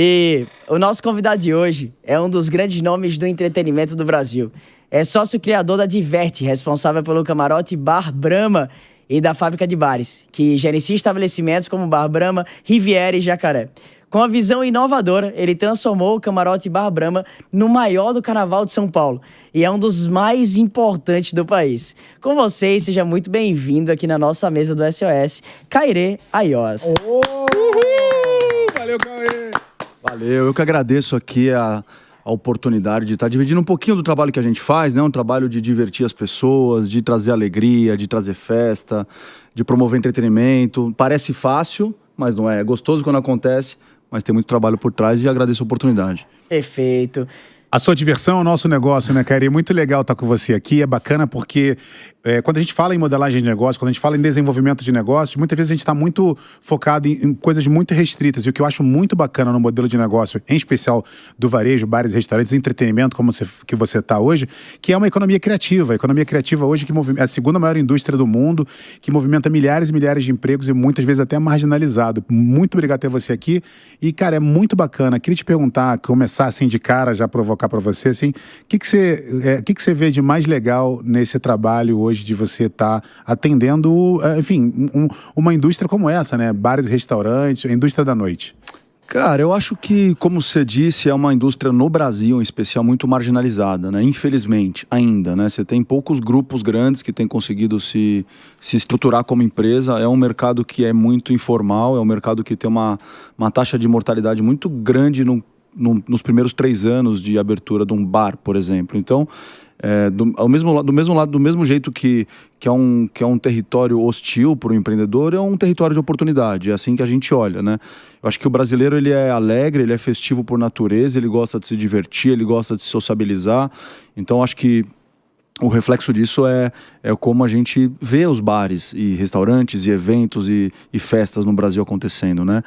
E o nosso convidado de hoje é um dos grandes nomes do entretenimento do Brasil. É sócio-criador da Diverte, responsável pelo camarote Bar Brahma e da fábrica de bares, que gerencia estabelecimentos como Bar Brahma, Riviera e Jacaré. Com a visão inovadora, ele transformou o camarote Bar Brahma no maior do Carnaval de São Paulo e é um dos mais importantes do país. Com vocês, seja muito bem-vindo aqui na nossa mesa do SOS, Cairê Aiós. Valeu, Cairê! Valeu, eu que agradeço aqui a oportunidade de estar dividindo um pouquinho do trabalho que a gente faz, né? Um trabalho de divertir as pessoas, de trazer alegria, de trazer festa, de promover entretenimento. Parece fácil, mas não é. É gostoso quando acontece, mas tem muito trabalho por trás e agradeço a oportunidade. Perfeito. A sua diversão é o nosso negócio, né, Cairê? Muito legal estar com você aqui. É bacana porque quando a gente fala em modelagem de negócio, quando a gente fala em desenvolvimento de negócios, muitas vezes a gente está muito focado em coisas muito restritas. E o que eu acho muito bacana no modelo de negócio, em especial do varejo, bares, restaurantes, entretenimento, como que você está hoje, que é uma economia criativa. A economia criativa hoje é a segunda maior indústria do mundo, que movimenta milhares e milhares de empregos e muitas vezes até marginalizado. Muito obrigado por ter você aqui. E, cara, é muito bacana. Queria te perguntar, começar assim de cara, já provocar para você, assim, o que você vê de mais legal nesse trabalho hoje de você estar atendendo, enfim, uma indústria como essa, né? Bares e restaurantes, a indústria da noite. Cara, eu acho que, como você disse, é uma indústria no Brasil, em especial, muito marginalizada, né? Infelizmente, ainda, né? Você tem poucos grupos grandes que têm conseguido se estruturar como empresa. É um mercado que é muito informal, é um mercado que tem uma taxa de mortalidade muito grande nos primeiros 3 anos de abertura de um bar, por exemplo. Então, do mesmo jeito que é um território hostil para o empreendedor, é um território de oportunidade. É assim que a gente olha, né? Eu acho que o brasileiro, ele é alegre, ele é festivo por natureza, ele gosta de se divertir, ele gosta de se sociabilizar. Então, acho que o reflexo disso é como a gente vê os bares e restaurantes e eventos e festas no Brasil acontecendo, né?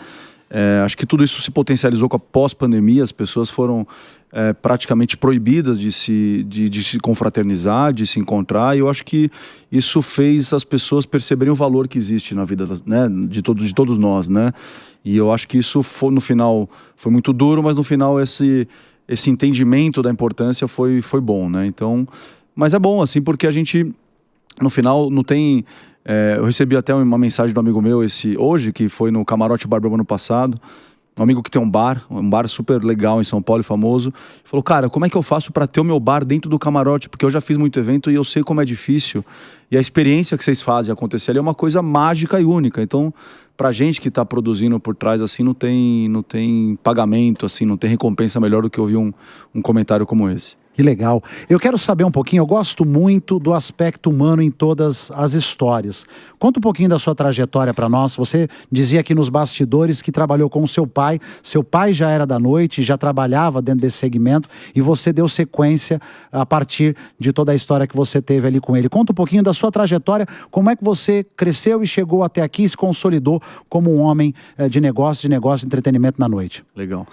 Acho que tudo isso se potencializou com a pós-pandemia. As pessoas foram praticamente proibidas de se confraternizar, de se encontrar, e eu acho que isso fez as pessoas perceberem o valor que existe na vida, né, de todos nós, né? E eu acho que isso no final foi muito duro, mas no final esse entendimento da importância foi bom, né? Então, mas é bom assim, porque a gente no final não tem... eu recebi até uma mensagem do amigo meu hoje, que foi no Camarote Bar Brahma ano passado, um amigo que tem um bar super legal em São Paulo e famoso, falou: cara, como é que eu faço para ter o meu bar dentro do camarote? Porque eu já fiz muito evento e eu sei como é difícil, e a experiência que vocês fazem acontecer ali é uma coisa mágica e única. Então, pra gente que tá produzindo por trás, assim, não tem pagamento, assim, não tem recompensa melhor do que ouvir um comentário como esse. Que legal. Eu quero saber um pouquinho, eu gosto muito do aspecto humano em todas as histórias. Conta um pouquinho da sua trajetória para nós. Você dizia aqui nos bastidores que trabalhou com o seu pai. Seu pai já era da noite, já trabalhava dentro desse segmento e você deu sequência a partir de toda a história que você teve ali com ele. Conta um pouquinho da sua trajetória, como é que você cresceu e chegou até aqui e se consolidou como um homem de negócio, de entretenimento na noite. Legal.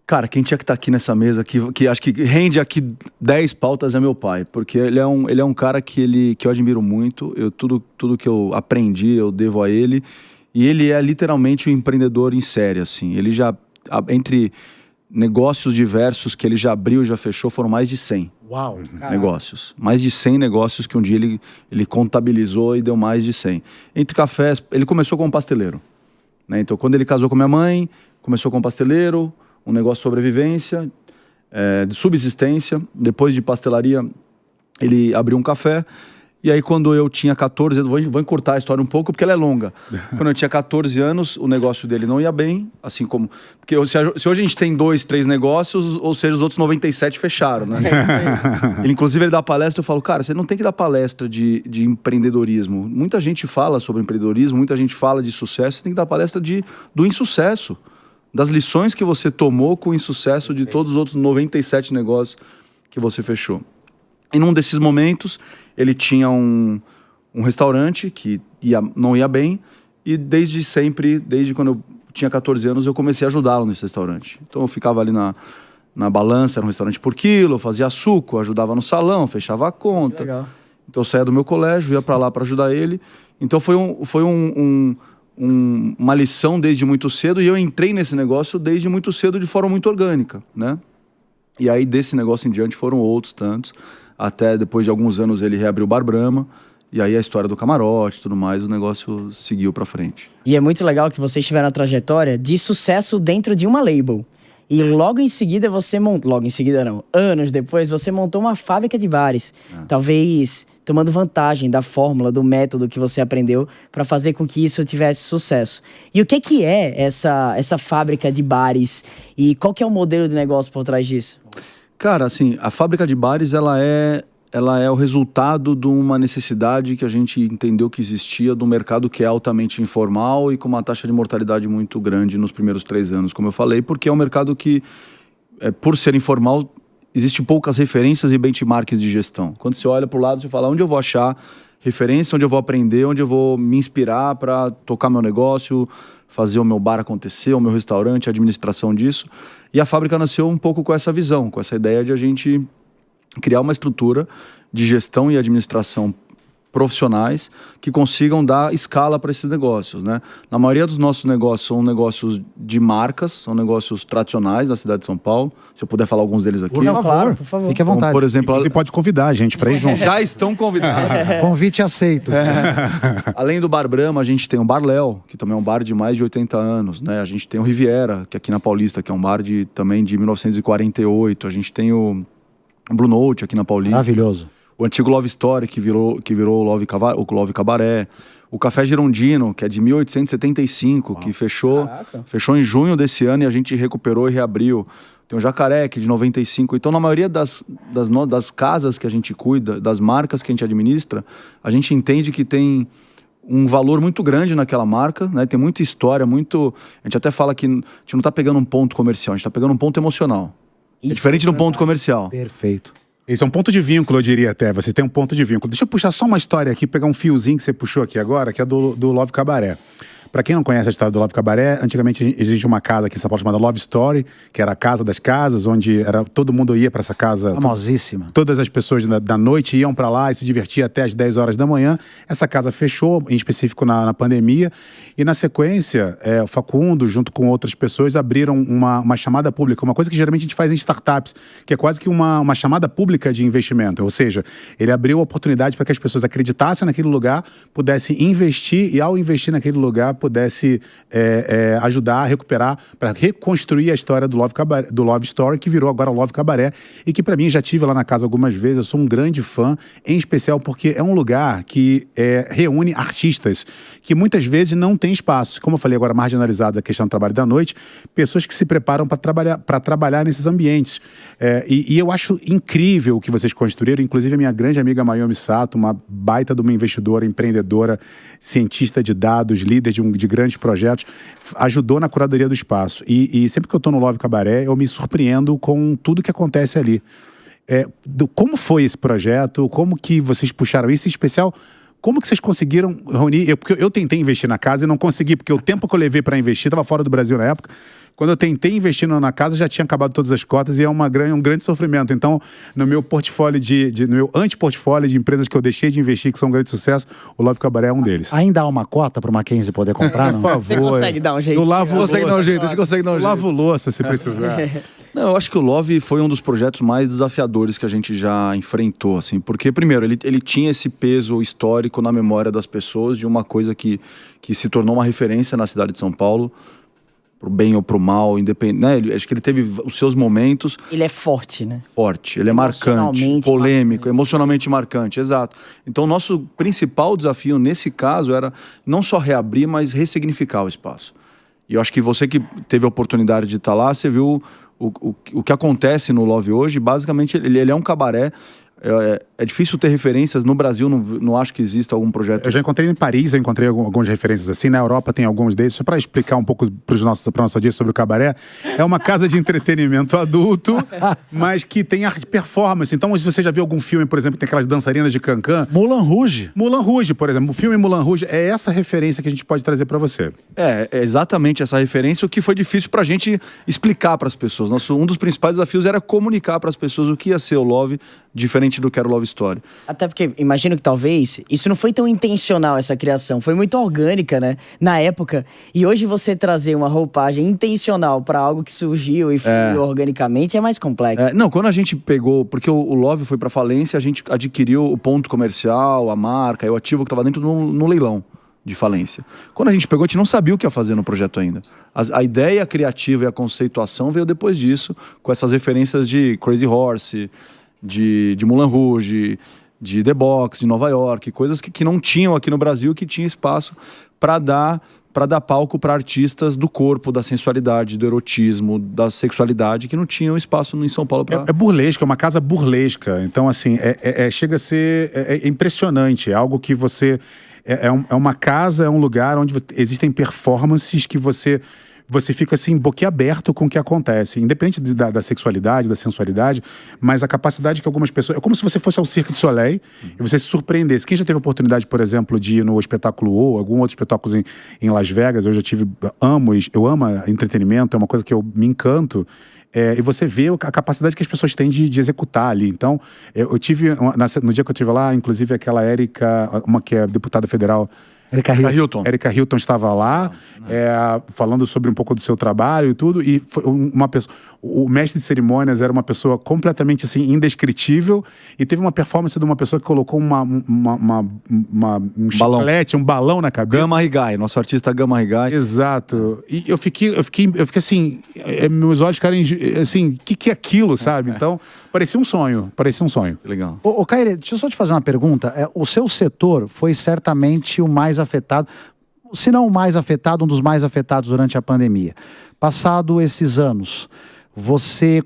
Cara, quem tinha que estar aqui nessa mesa, que acho que rende aqui 10 pautas, é meu pai. Porque ele é um cara que eu admiro muito. Tudo que eu aprendi, eu devo a ele. E ele é literalmente um empreendedor em série, assim. Ele já, entre negócios diversos que ele já abriu e já fechou, foram mais de 100. Uau! Negócios. Mais de 100 negócios que um dia ele contabilizou e deu mais de 100. Entre cafés, ele começou como pasteleiro, né? Então, quando ele casou com minha mãe, começou como pasteleiro, um negócio de sobrevivência, de subsistência. Depois de pastelaria, ele abriu um café. E aí, quando eu tinha 14 anos, vou encurtar a história um pouco, porque ela é longa. Quando eu tinha 14 anos, o negócio dele não ia bem, assim como... Porque se hoje a gente tem 2, 3 negócios, ou seja, os outros 97 fecharam, né? Inclusive, ele dá palestra, eu falo: cara, você não tem que dar palestra de empreendedorismo. Muita gente fala sobre empreendedorismo, muita gente fala de sucesso, você tem que dar palestra do insucesso. Das lições que você tomou com o insucesso de todos os outros 97 negócios que você fechou. E num desses momentos, ele tinha um restaurante que não ia bem, e desde sempre, desde quando eu tinha 14 anos, eu comecei a ajudá-lo nesse restaurante. Então eu ficava ali na balança, era um restaurante por quilo, eu fazia suco, ajudava no salão, fechava a conta. Legal. Então eu saía do meu colégio, ia para lá para ajudar ele. Então foi um uma lição desde muito cedo, e eu entrei nesse negócio desde muito cedo de forma muito orgânica, né? E aí desse negócio em diante foram outros tantos, até depois de alguns anos ele reabriu o Bar Brahma, e aí a história do camarote e tudo mais, o negócio seguiu pra frente. E é muito legal que vocês tiveram a trajetória de sucesso dentro de uma label. E logo em seguida você montou... Logo em seguida não. Anos depois você montou uma fábrica de bares. Talvez tomando vantagem da fórmula, do método que você aprendeu para fazer com que isso tivesse sucesso. E o que é essa fábrica de bares? E qual que é o modelo de negócio por trás disso? Cara, assim, a fábrica de bares, ela é o resultado de uma necessidade que a gente entendeu que existia do mercado que é altamente informal e com uma taxa de mortalidade muito grande nos primeiros 3 anos, como eu falei, porque é um mercado que, por ser informal, existe poucas referências e benchmarks de gestão. Quando você olha para o lado, você fala, onde eu vou achar referência, onde eu vou aprender, onde eu vou me inspirar para tocar meu negócio, fazer o meu bar acontecer, o meu restaurante, a administração disso. E a fábrica nasceu um pouco com essa visão, com essa ideia de a gente criar uma estrutura de gestão e administração profissionais que consigam dar escala para esses negócios, né? Na maioria dos nossos negócios são negócios de marcas, são negócios tradicionais da cidade de São Paulo. Se eu puder falar alguns deles aqui. Por favor, claro, por favor. Fique à vontade. Então, por exemplo, Você pode convidar a gente para ir junto. já estão convidados. Convite aceito. Além do Bar Brahma, a gente tem o Bar Léo, que também é um bar de mais de 80 anos, né? A gente tem o Riviera, que é aqui na Paulista, que é um bar também de 1948. A gente tem o Blue Note aqui na Paulista. Maravilhoso. O antigo Love Story, que virou o Love Cabaré. O Café Girondino, que é de 1875, que fechou em junho desse ano e a gente recuperou e reabriu. Tem o Jacaré, que é de 95. Então, na maioria das casas que a gente cuida, das marcas que a gente administra, a gente entende que tem um valor muito grande naquela marca, né? Tem muita história, muito... A gente até fala que a gente não está pegando um ponto comercial, a gente está pegando um ponto emocional. É diferente de um ponto comercial. Perfeito. Esse é um ponto de vínculo, eu diria até. Você tem um ponto de vínculo. Deixa eu puxar só uma história aqui, pegar um fiozinho que você puxou aqui agora, que é do Love Cabaré. Para quem não conhece a história do Love Cabaré, antigamente existe uma casa aqui em São Paulo chamada Love Story, que era a casa das casas, onde todo mundo ia para essa casa. Famosíssima. Todas as pessoas da noite iam para lá e se divertiam até as 10 horas da manhã. Essa casa fechou, em específico na pandemia. E na sequência, o Facundo, junto com outras pessoas, abriram uma chamada pública, uma coisa que geralmente a gente faz em startups, que é quase que uma chamada pública de investimento. Ou seja, ele abriu a oportunidade para que as pessoas acreditassem naquele lugar, pudessem investir e, ao investir naquele lugar, pudesse ajudar a recuperar, para reconstruir a história do Love Story, que virou agora o Love Cabaré, e que para mim, já tive lá na casa algumas vezes, eu sou um grande fã, em especial porque é um lugar que reúne artistas que muitas vezes não tem espaço. Como eu falei agora, marginalizada a questão do trabalho da noite, pessoas que se preparam para trabalhar nesses ambientes. E eu acho incrível o que vocês construíram, inclusive a minha grande amiga Mayumi Sato, uma baita de uma investidora, empreendedora, cientista de dados, líder de grandes projetos, ajudou na curadoria do espaço. E sempre que eu estou no Love Cabaré, eu me surpreendo com tudo que acontece ali. Como foi esse projeto? Como que vocês puxaram isso? Em especial, como que vocês conseguiram reunir? Porque eu tentei investir na casa e não consegui, porque o tempo que eu levei para investir, estava fora do Brasil na época. Quando eu tentei investir na casa, já tinha acabado todas as cotas e é um grande sofrimento. Então, no meu portfólio no meu anti-portfólio de empresas que eu deixei de investir, que são um grande sucesso, o Love Cabaré é um deles. Ainda há uma cota para o Mackenzie poder comprar, não? Por favor. Você consegue dar um jeito? Eu lavo louça. A gente consegue dar um Eu jeito. lavo louça, se precisar. Não, eu acho que o Love foi um dos projetos mais desafiadores que a gente já enfrentou, assim, porque, primeiro, ele tinha esse peso histórico na memória das pessoas de uma coisa que se tornou uma referência na cidade de São Paulo, pro bem ou pro mal, independente, né? Acho que ele teve os seus momentos. Ele é forte, né? Forte, ele é marcante, polêmico, emocionalmente marcante, exato. Então, o nosso principal desafio nesse caso era não só reabrir, mas ressignificar o espaço. E eu acho que você que teve a oportunidade de estar lá, você viu o que acontece no Love hoje. Basicamente, ele é um cabaré. É difícil ter referências. No Brasil, não acho que exista algum projeto. Eu já encontrei em Paris, eu encontrei algumas referências assim. Na Europa tem alguns deles. Só para explicar um pouco para a nossa audiência sobre o cabaré. É uma casa de entretenimento adulto, mas que tem arte performance. Então, se você já viu algum filme, por exemplo, que tem aquelas dançarinas de cancan. Moulin Rouge. Moulin Rouge, por exemplo. O filme Moulin Rouge é essa referência que a gente pode trazer para você. É exatamente essa referência, o que foi difícil para a gente explicar para as pessoas. Um dos principais desafios era comunicar para as pessoas o que ia ser o Love, diferente do que era o Love história. Até porque, imagino que talvez, isso não foi tão intencional, essa criação. Foi muito orgânica, né? Na época. E hoje você trazer uma roupagem intencional pra algo que surgiu e fluiu organicamente é mais complexo. Não, quando a gente pegou... Porque o Love foi pra falência, a gente adquiriu o ponto comercial, a marca, o ativo que estava dentro no leilão de falência. Quando a gente pegou, a gente não sabia o que ia fazer no projeto ainda. A ideia criativa e a conceituação veio depois disso, com essas referências de Crazy Horse, de Moulin Rouge, de The Box, de Nova York, coisas que não tinham aqui no Brasil, que tinha espaço para dar palco para artistas do corpo, da sensualidade, do erotismo, da sexualidade, que não tinham espaço em São Paulo para... É burlesca, é uma casa burlesca. Então, assim, chega a ser impressionante. É algo que você... É uma casa, é um lugar onde existem performances que você fica assim, boquiaberto com o que acontece. Independente da sexualidade, da sensualidade, mas a capacidade que algumas pessoas... É como se você fosse ao Cirque du Soleil e você se surpreendesse. Quem já teve a oportunidade, por exemplo, de ir no espetáculo ou algum outro espetáculo em Las Vegas, eu já tive... Eu amo entretenimento, é uma coisa que eu me encanto. E você vê a capacidade que as pessoas têm de executar ali. Então, eu tive... No dia que eu estive lá, inclusive aquela Érica, uma que é deputada federal... Erika Hilton. Erika Hilton estava lá, falando sobre um pouco do seu trabalho e tudo, e foi uma pessoa... O mestre de cerimônias era uma pessoa completamente, assim, indescritível, e teve uma performance de uma pessoa que colocou um chiclete, um balão na cabeça. Gama Rigai, nosso artista Gama Rigai. Exato. E eu fiquei assim, meus olhos ficaram assim, o que é aquilo, sabe? Então, parecia um sonho. Legal. Ô, Kairi, deixa eu só te fazer uma pergunta. O seu setor foi certamente o mais afetado, se não o mais afetado, um dos mais afetados durante a pandemia. Passado esses anos,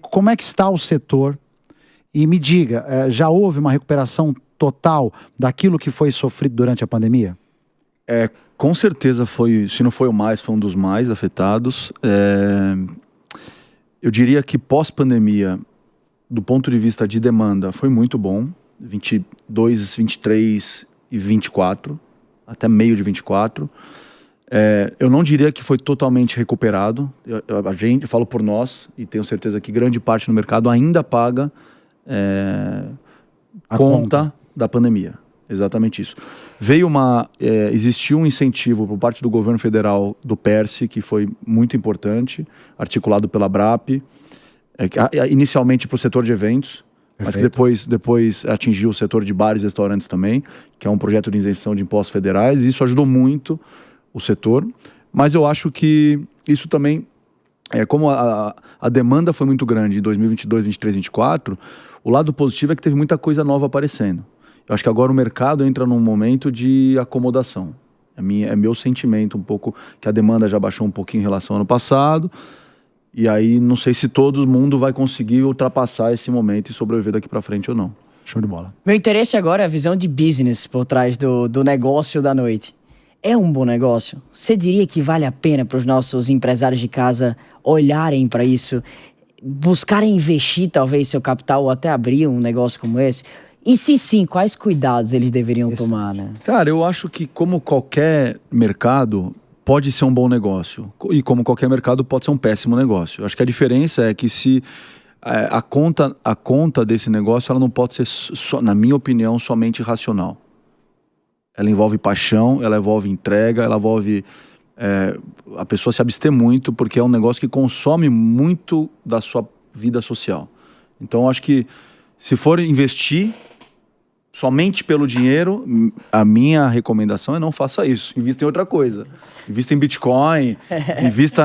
como é que está o setor? E me diga, já houve uma recuperação total daquilo que foi sofrido durante a pandemia? Com certeza foi, se não foi o mais, foi um dos mais afetados. Eu diria que pós-pandemia, do ponto de vista de demanda, foi muito bom. 22, 23 e 24, até meio de 24. Eu não diria que foi totalmente recuperado. Eu falo por nós, e tenho certeza que grande parte do mercado ainda paga a conta da pandemia. Exatamente isso. Existiu um incentivo por parte do governo federal do PERSE, que foi muito importante, articulado pela ABRAP, inicialmente para o setor de eventos, mas que depois atingiu o setor de bares e restaurantes também, que é um projeto de isenção de impostos federais, e isso ajudou muito o setor. Mas eu acho que isso também, como a demanda foi muito grande em 2022, 2023, 2024, o lado positivo é que teve muita coisa nova aparecendo. Eu acho que agora o mercado entra num momento de acomodação. É meu sentimento um pouco que a demanda já baixou um pouquinho em relação ao ano passado. E aí não sei se todo mundo vai conseguir ultrapassar esse momento e sobreviver daqui para frente ou não. Show de bola. Meu interesse agora é a visão de business por trás do negócio da noite. É um bom negócio? Você diria que vale a pena para os nossos empresários de casa olharem para isso, buscarem investir talvez seu capital ou até abrir um negócio como esse? E se sim, quais cuidados eles deveriam tomar, né? Cara, eu acho que como qualquer mercado pode ser um bom negócio e como qualquer mercado pode ser um péssimo negócio. Eu acho que a diferença é que se a conta desse negócio ela não pode ser, na minha opinião, somente racional. Ela envolve paixão, ela envolve entrega, ela envolve a pessoa se abster muito, porque é um negócio que consome muito da sua vida social. Então, eu acho que se for investir somente pelo dinheiro, a minha recomendação é não faça isso. Invista em outra coisa. Invista em Bitcoin, invista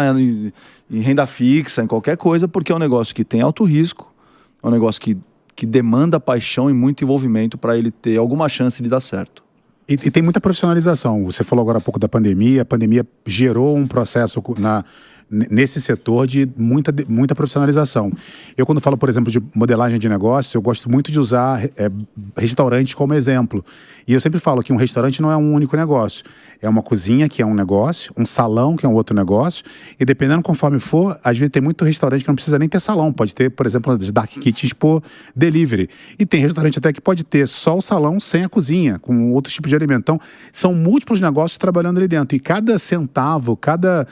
em renda fixa, em qualquer coisa, porque é um negócio que tem alto risco, é um negócio que demanda paixão e muito envolvimento para ele ter alguma chance de dar certo. E tem muita profissionalização. Você falou agora há pouco da pandemia. A pandemia gerou um processo nesse setor de muita profissionalização. Eu, quando falo, por exemplo, de modelagem de negócio, eu gosto muito de usar restaurantes como exemplo. E eu sempre falo que um restaurante não é um único negócio. É uma cozinha, que é um negócio, um salão, que é um outro negócio, e dependendo conforme for, às vezes tem muito restaurante que não precisa nem ter salão. Pode ter, por exemplo, as dark kitchens por delivery. E tem restaurante até que pode ter só o salão sem a cozinha, com outro tipo de alimento. Então, são múltiplos negócios trabalhando ali dentro. E cada centavo, cada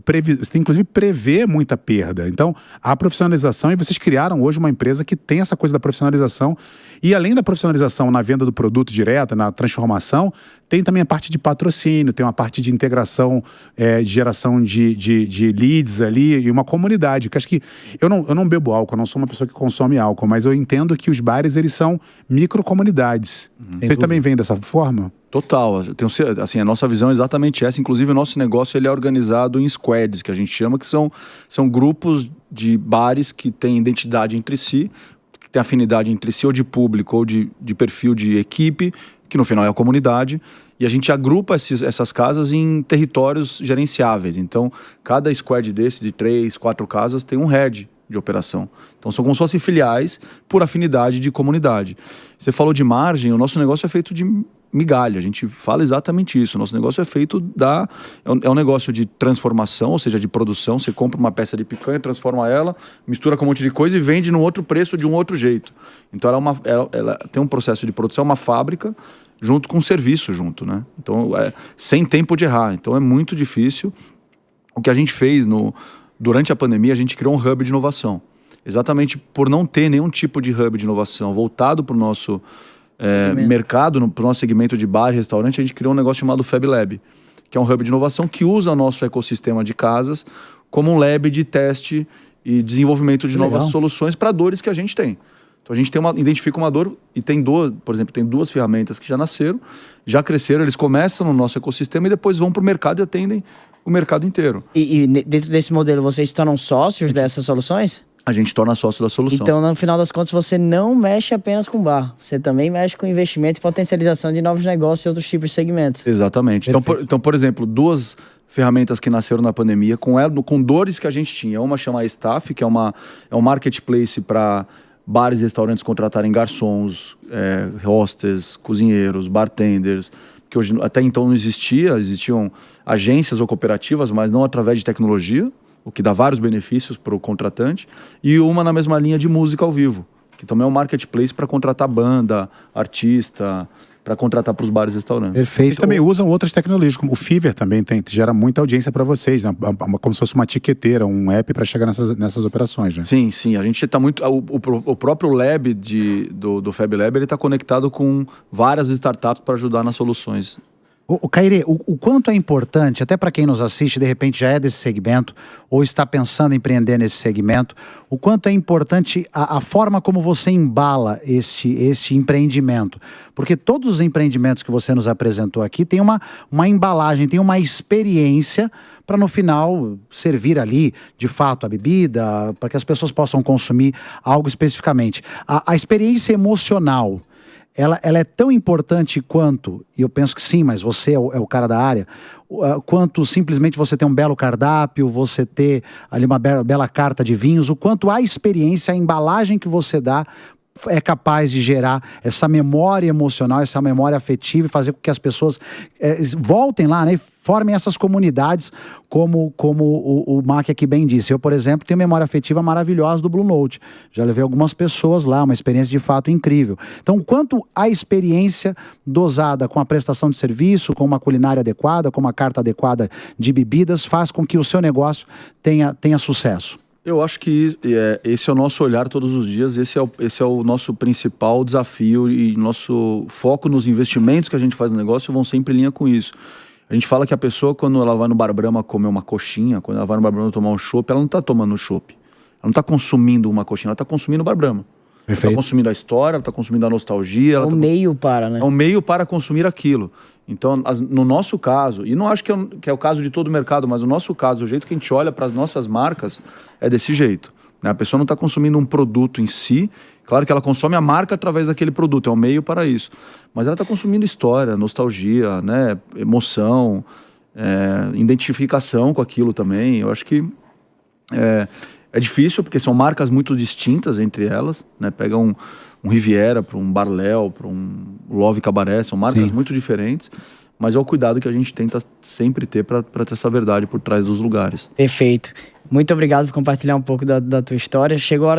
você tem inclusive prever muita perda. Então, a profissionalização, e vocês criaram hoje uma empresa que tem essa coisa da profissionalização, e além da profissionalização na venda do produto direta, na transformação, tem também a parte de patrocínio, tem uma parte de integração, de geração de leads ali, e uma comunidade, que acho que eu não bebo álcool, eu não sou uma pessoa que consome álcool, mas eu entendo que os bares, eles são microcomunidades. Vocês também veem dessa forma? Total, assim, a nossa visão é exatamente essa. Inclusive o nosso negócio ele é organizado em squads, que a gente chama, que são grupos de bares que têm identidade entre si, que têm afinidade entre si, ou de público, ou de perfil de equipe, que no final é a comunidade, e a gente agrupa essas casas em territórios gerenciáveis. Então, cada squad desse, de 3, 4 casas, tem um head de operação. Então são como se fossem filiais por afinidade de comunidade. Você falou de margem, o nosso negócio é feito de migalha, a gente fala exatamente isso. O nosso negócio é feito é um negócio de transformação, ou seja, de produção. Você compra uma peça de picanha, transforma ela, mistura com um monte de coisa e vende num outro preço de um outro jeito. Então ela tem um processo de produção, uma fábrica, junto com um serviço junto, né? Então, sem tempo de errar. Então é muito difícil. O que a gente fez durante a pandemia, a gente criou um hub de inovação. Exatamente por não ter nenhum tipo de hub de inovação voltado para o nosso mercado, para o nosso segmento de bar e restaurante, a gente criou um negócio chamado Fab Lab, que é um hub de inovação que usa o nosso ecossistema de casas como um lab de teste e desenvolvimento de novas soluções para dores que a gente tem. Então a gente identifica uma dor e tem por exemplo, tem 2 ferramentas que já nasceram, já cresceram, eles começam no nosso ecossistema e depois vão para o mercado e atendem o mercado inteiro. E dentro desse modelo, vocês se tornam sócios dessas soluções? A gente torna sócio da solução. Então, no final das contas, você não mexe apenas com bar. Você também mexe com investimento e potencialização de novos negócios e outros tipos de segmentos. Exatamente. Então, por exemplo, 2 ferramentas que nasceram na pandemia com dores que a gente tinha. Uma chama Staff, que é um marketplace para bares e restaurantes contratarem garçons, hostess, cozinheiros, bartenders, que hoje até então não existiam agências ou cooperativas, mas não através de tecnologia, o que dá vários benefícios para o contratante, e uma na mesma linha de música ao vivo, que também é um marketplace para contratar banda, artista, para contratar para os bares e restaurantes. Perfeito. Vocês também usam outras tecnologias, como o Fiverr também gera muita audiência para vocês, né? Como se fosse uma tiqueteira, um app para chegar nessas operações, né? Sim. A gente está muito... O próprio lab do Fab Lab, ele está conectado com várias startups para ajudar nas soluções. Cairê, o quanto é importante, até para quem nos assiste, de repente já é desse segmento, ou está pensando em empreender nesse segmento, o quanto é importante a forma como você embala esse empreendimento. Porque todos os empreendimentos que você nos apresentou aqui tem uma embalagem, tem uma experiência para no final servir ali, de fato, a bebida, para que as pessoas possam consumir algo especificamente. A experiência emocional, ela é tão importante quanto, e eu penso que sim, mas você é o cara da área, quanto simplesmente você ter um belo cardápio, você ter ali uma bela carta de vinhos, o quanto a experiência, a embalagem que você dá é capaz de gerar essa memória emocional, essa memória afetiva e fazer com que as pessoas voltem lá, né, e formem essas comunidades, como o Mac aqui bem disse. Eu, por exemplo, tenho memória afetiva maravilhosa do Blue Note. Já levei algumas pessoas lá, uma experiência de fato incrível. Então, quanto a experiência dosada com a prestação de serviço, com uma culinária adequada, com uma carta adequada de bebidas, faz com que o seu negócio tenha sucesso? Eu acho que esse é o nosso olhar todos os dias, esse é o nosso principal desafio e nosso foco nos investimentos que a gente faz no negócio vão sempre em linha com isso. A gente fala que a pessoa, quando ela vai no Bar Brahma comer uma coxinha, quando ela vai no Bar Brahma tomar um chopp, ela não está tomando chopp. Ela não está consumindo uma coxinha, ela está consumindo o Bar Brahma. Ela está consumindo a história, ela está consumindo a nostalgia. É um meio para, né? É um meio para consumir aquilo. Então, no nosso caso, e não acho que é o caso de todo o mercado, mas no nosso caso, o jeito que a gente olha para as nossas marcas é desse jeito, né? A pessoa não está consumindo um produto em si, claro que ela consome a marca através daquele produto, é um meio para isso. Mas ela está consumindo história, nostalgia, né? Emoção, identificação com aquilo também. Eu acho que é difícil, porque são marcas muito distintas entre elas, né? Pega um Riviera para um Barléu, para um Love Cabaré, são marcas muito diferentes, mas é o cuidado que a gente tenta sempre ter para ter essa verdade por trás dos lugares. Perfeito. Muito obrigado por compartilhar um pouco da tua história. Chegou a hora